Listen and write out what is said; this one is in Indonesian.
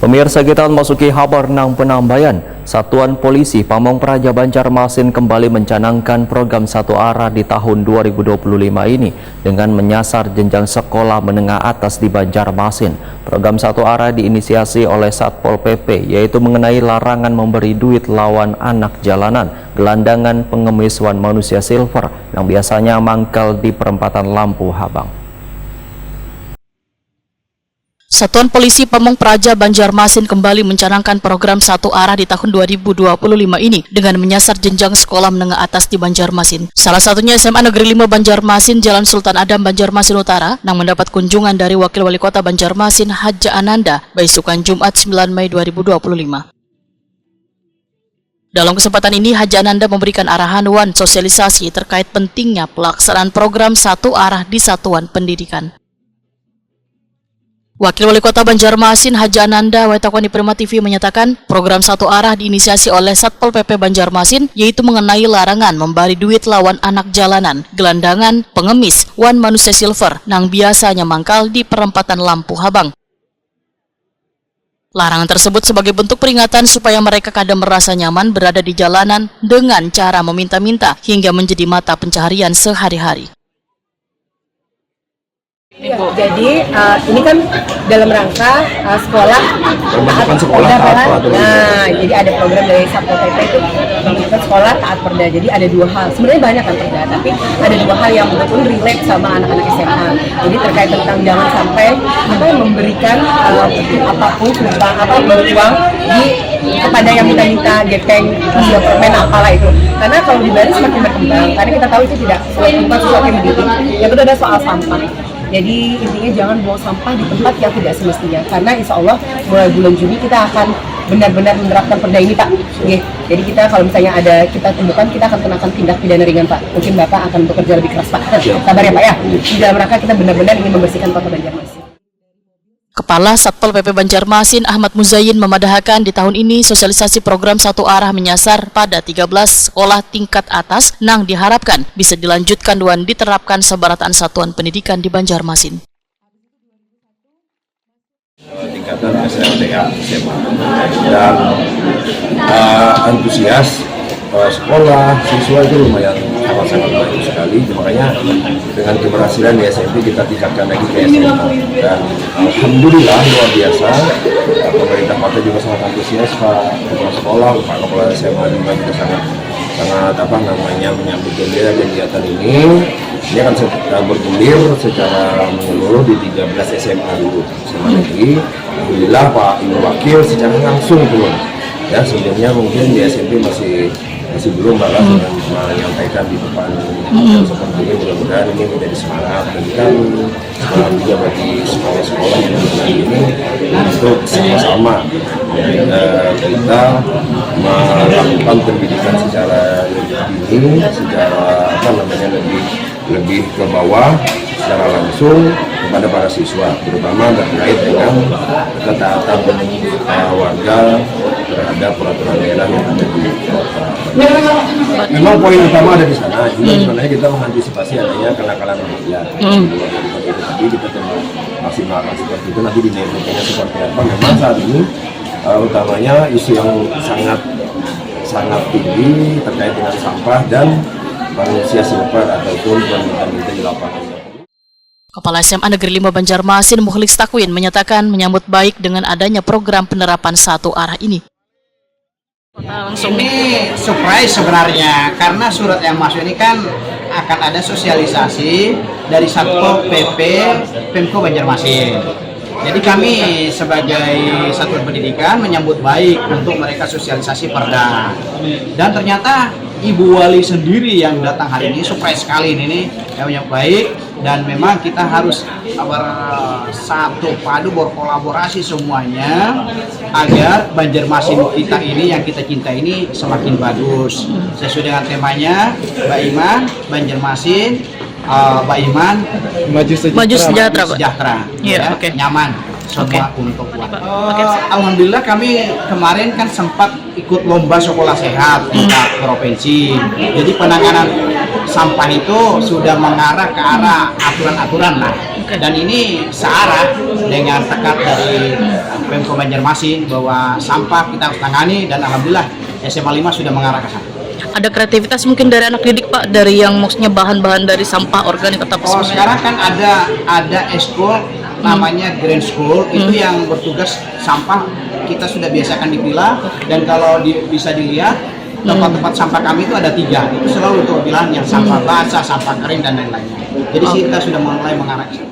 Pemirsa, kita memasuki kabar nang penambahan. Satuan Polisi Pamong Praja Banjarmasin kembali mencanangkan program satu arah di tahun 2025 ini dengan menyasar jenjang sekolah menengah atas di Banjarmasin. Program satu arah diinisiasi oleh Satpol PP, yaitu mengenai larangan memberi duit lawan anak jalanan, gelandangan pengemis wan manusia silver yang biasanya mangkal di perempatan Lampu Habang. Satuan Polisi Pamong Praja Banjarmasin kembali mencanangkan program satu arah di tahun 2025 ini dengan menyasar jenjang sekolah menengah atas di Banjarmasin. Salah satunya SMA Negeri 5 Banjarmasin, Jalan Sultan Adam, Banjarmasin Utara, yang mendapat kunjungan dari Wakil Wali Kota Banjarmasin, Haja Ananda, beisukan Jumat 9 Mei 2025. Dalam kesempatan ini, Haja Ananda memberikan arahan wan sosialisasi terkait pentingnya pelaksanaan program satu arah di satuan pendidikan. Wakil Wali Kota Banjarmasin Haja Ananda Waitakoni Prima TV menyatakan program satu arah diinisiasi oleh Satpol PP Banjarmasin, yaitu mengenai larangan memberi duit lawan anak jalanan, gelandangan, pengemis, wan manusia silver yang biasanya mangkal di perempatan Lampu Habang. Larangan tersebut sebagai bentuk peringatan supaya mereka kadang merasa nyaman berada di jalanan dengan cara meminta-minta hingga menjadi mata pencaharian sehari-hari. Ya, jadi ini kan dalam rangka sekolah taat. Nah, jadi ada program dari Satpol PP itu mengingatkan sekolah taat perda. Jadi ada dua hal. Sebenarnya banyak kan perda, tapi ada dua hal yang betul relate sama anak-anak SMA. Jadi terkait tentang jangan sampai memberikan apapun uang di kepada yang minta-minta gepeng, hasil permen apalah itu. Karena kalau dibaris semakin berkembang. Karena kita tahu itu tidak sesuatu yang mendidik. Yang kedua ada soal sampah. Jadi intinya jangan buang sampah di tempat yang tidak semestinya, karena insya Allah mulai bulan Juni kita akan benar-benar menerapkan perda ini, Pak. Oke. Jadi kita kalau misalnya ada kita temukan, kita akan kenakan tindak pidana ringan, Pak. Mungkin Bapak akan bekerja lebih keras, Pak. Sabar ya, Pak ya. Di dalam rangka kita benar-benar ingin membersihkan kota Banjarmasin. Kepala Satpol PP Banjarmasin Ahmad Muzayyin memadahkan di tahun ini sosialisasi program satu arah menyasar pada 13 sekolah tingkat atas yang diharapkan bisa dilanjutkan dan diterapkan sebarataan satuan pendidikan di Banjarmasin. Tingkatan SLTA SMA dan antusias sekolah siswa itu lumayan sangat baik sekali, makanya dengan keberhasilan di SMP kita tingkatkan lagi ke SMA dan alhamdulillah luar biasa. Pemerintah kota juga sangat antusias, Pak Kepala Sekolah, Pak Kepala SMA juga sangat menyambut gembira kegiatan ini. Ini akan bergulir secara menyeluruh di 13 SMA dulu, SMA negeri. Alhamdulillah Pak Ibu Wakil secara langsung turun. Ya, sebelumnya mungkin di SMP masih belum balas dengan menyampaikan di depan seperti ini. Mudah-mudahan ini menjadi semangat juga bagi sekolah-sekolah yang ada ini untuk sama-sama kita melakukan pendidikan secara lebih dini, secara lebih ke bawah, secara langsung kepada para siswa, terutama terkait dengan ketaatan warga terhadap peraturan daerah yang ada di kota. Memang poin utama ada di sana, juga sebenarnya kita mengantisipasi adanya kenakalan remaja. Tapi kita coba maksimalkan seperti itu, nanti dinamikanya seperti apa. Memang saat ini utamanya isu yang sangat tinggi terkait dengan sampah dan manusia silver ataupun wanita-wanita di lapangan. Kepala SMA Negeri 5 Banjarmasin Mukhlis Takwin menyatakan menyambut baik dengan adanya program penerapan satu arah ini. Ini surprise sebenarnya, karena surat yang masuk ini kan akan ada sosialisasi dari Satpol PP Pemko Banjarmasin. Jadi kami sebagai satuan pendidikan menyambut baik untuk mereka sosialisasi perda. Dan ternyata Ibu Wali sendiri yang datang hari ini surprise sekali ini yang baik, dan memang kita harus bersatu padu berkolaborasi semuanya agar Banjarmasin kita ini yang kita cinta ini semakin bagus sesuai dengan temanya Mbak Iman Banjarmasin, Mbak Iman maju sejahtera, ya, nyaman semua untuk buat. Alhamdulillah kami kemarin kan sempat ikut lomba sekolah sehat tingkat provinsi. Jadi penanganan sampah itu sudah mengarah ke arah aturan-aturan lah. Dan ini searah dengan tekad dari Pemko Banjarmasin bahwa sampah kita harus tangani, dan alhamdulillah SMA 5 sudah mengarah ke sana. Ada kreativitas mungkin dari anak didik Pak, dari yang maksudnya bahan-bahan dari sampah organik atau apa Oh, sebagainya? sekarang kan ada eskul namanya Green School, itu yang bertugas sampah kita sudah biasakan dipilah, dan kalau bisa dilihat tempat-tempat sampah kami itu ada 3, itu selalu untuk pilihan yang sampah basah, sampah kering, dan lain-lainnya. Jadi sih kita sudah mulai mengarah ke sana.